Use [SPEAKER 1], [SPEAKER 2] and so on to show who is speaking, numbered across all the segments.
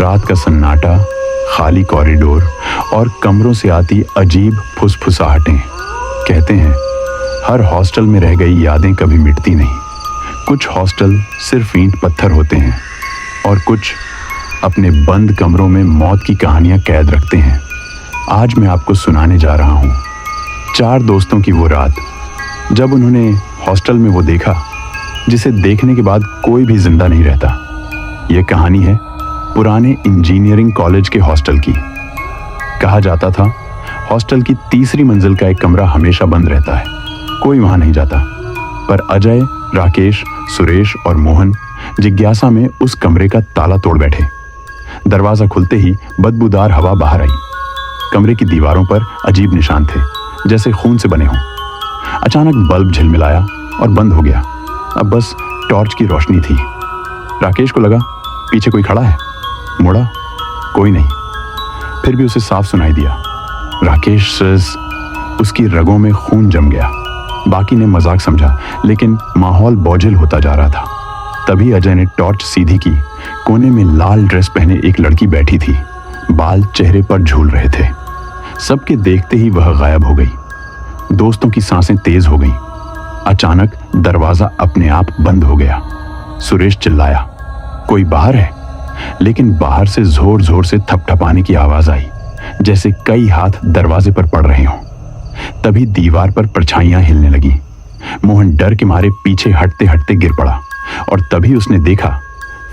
[SPEAKER 1] रात का सन्नाटा, खाली कॉरिडोर और कमरों से आती अजीब फुसफुसाहटें। कहते हैं हर हॉस्टल में रह गई यादें कभी मिटती नहीं। कुछ हॉस्टल सिर्फ ईंट पत्थर होते हैं और कुछ अपने बंद कमरों में मौत की कहानियां कैद रखते हैं। आज मैं आपको सुनाने जा रहा हूं 4 दोस्तों की वो रात जब उन्होंने हॉस्टल में वो देखा जिसे देखने के बाद कोई भी जिंदा नहीं रहता। यह कहानी है पुराने इंजीनियरिंग कॉलेज के हॉस्टल की। कहा जाता था हॉस्टल की तीसरी मंजिल का एक कमरा हमेशा बंद रहता है, कोई वहां नहीं जाता। पर अजय, राकेश, सुरेश और मोहन जिज्ञासा में उस कमरे का ताला तोड़ बैठे। दरवाजा खुलते ही बदबूदार हवा बाहर आई। कमरे की दीवारों पर अजीब निशान थे, जैसे खून से बने हों। अचानक बल्ब झिलमिलाया और बंद हो गया। अब बस टॉर्च की रोशनी थी। राकेश को लगा पीछे कोई खड़ा है। मुड़ा, कोई नहीं। फिर भी उसे साफ सुनाई दिया, राकेश। उसकी रगों में खून जम गया। बाकी ने मजाक समझा, लेकिन माहौल बोझिल होता जा रहा था। तभी अजय ने टॉर्च सीधी की। कोने में लाल ड्रेस पहने एक लड़की बैठी थी। बाल चेहरे पर झूल रहे थे। सबके देखते ही वह गायब हो गई। दोस्तों की सांसें तेज हो गईं। अचानक दरवाजा अपने आप बंद हो गया। सुरेश चिल्लाया, कोई बाहर है? लेकिन बाहर से जोर जोर से थपथपाने की आवाज आई, जैसे कई हाथ दरवाजे पर पड़ रहे हों। तभी दीवार पर परछाइयां हिलने लगी। मोहन डर के मारे पीछे हटते हटते गिर पड़ा और तभी उसने देखा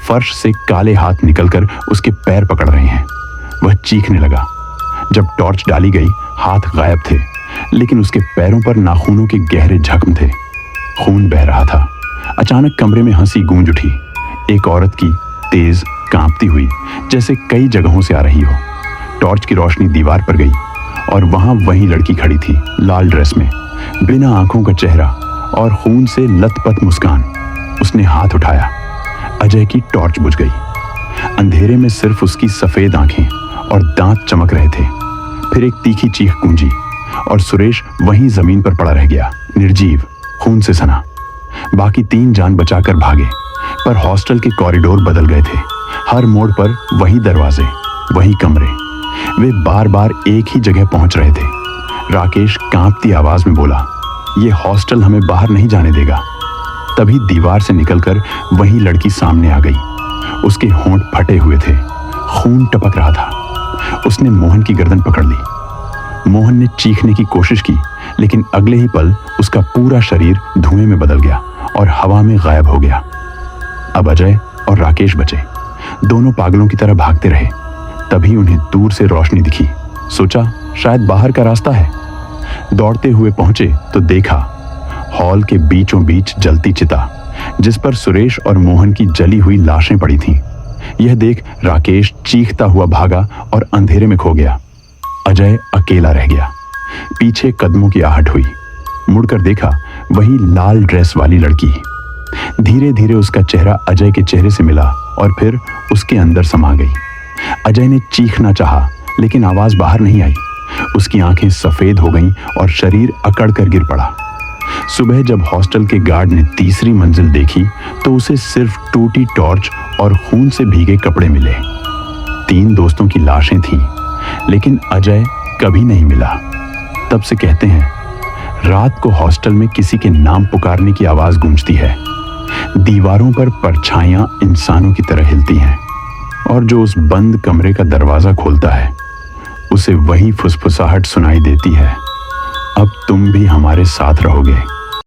[SPEAKER 1] फर्श से काले हाथ निकलकर उसके पैर पकड़ रहे हैं। वह चीखने लगा। जब टॉर्च डाली गई, हाथ गायब थे, लेकिन उसके पैरों पर नाखूनों के गहरे जख्म थे। खून बह रहा था। अचानक कमरे में हंसी गूंज उठी, एक औरत की, तेज, कांपती हुई, जैसे कई जगहों से आ रही हो। टॉर्च की रोशनी दीवार पर गई और वहां वही लड़की खड़ी थी, लाल ड्रेस में, बिना आंखों का चेहरा और खून से लथपथ मुस्कान। उसने हाथ उठाया। अजय की टॉर्च बुझ गई। अंधेरे में सिर्फ उसकी सफेद आंखें और दांत चमक रहे थे। फिर एक तीखी चीख गूंजी और सुरेश वहीं जमीन पर पड़ा रह गया, निर्जीव, खून से सना। बाकी 3 जान बचाकर भागे, पर हॉस्टल के कॉरिडोर बदल गए थे। हर मोड़ पर वही दरवाजे, वही कमरे। वे बार बार एक ही जगह पहुंच रहे थे। राकेश कांपती आवाज में बोला, ये हॉस्टल हमें बाहर नहीं जाने देगा। तभी दीवार से निकलकर वही लड़की सामने आ गई। उसके होंठ फटे हुए थे, खून टपक रहा था। उसने मोहन की गर्दन पकड़ ली। मोहन ने चीखने की कोशिश की, लेकिन अगले ही पल उसका पूरा शरीर धुएं में बदल गया और हवा में गायब हो गया। अब अजय और राकेश बचे। दोनों पागलों की तरह भागते रहे। तभी उन्हें दूर से रोशनी दिखी। सोचा शायद बाहर का रास्ता है। दौड़ते हुए पहुंचे तो देखा हॉल के बीचों बीच जलती चिता, जिस पर सुरेश और मोहन की जली हुई लाशें पड़ी थीं। यह देख राकेश चीखता हुआ भागा और अंधेरे में खो गया। अजय अकेला रह गया। पीछे कदमों की आहट हुई। मुड़कर देखा, वही लाल ड्रेस वाली लड़की। धीरे धीरे उसका चेहरा अजय के चेहरे से मिला और फिर उसके अंदर समा गई। अजय ने चीखना चाहा, लेकिन आवाज बाहर नहीं आई। उसकी आंखें सफेद हो गईं और शरीर अकड़ कर गिर पड़ा। सुबह जब हॉस्टल के गार्ड ने तीसरी मंजिल देखी तो उसे सिर्फ टूटी टॉर्च और खून से भीगे कपड़े मिले। 3 दोस्तों की लाशें थीं, लेकिन अजय कभी नहीं मिला। तब से कहते हैं रात को हॉस्टल में किसी के नाम पुकारने की आवाज गूंजती है। दीवारों पर परछाइयां इंसानों की तरह हिलती हैं और जो उस बंद कमरे का दरवाजा खोलता है उसे वही फुसफुसाहट सुनाई देती है, अब तुम भी हमारे साथ रहोगे।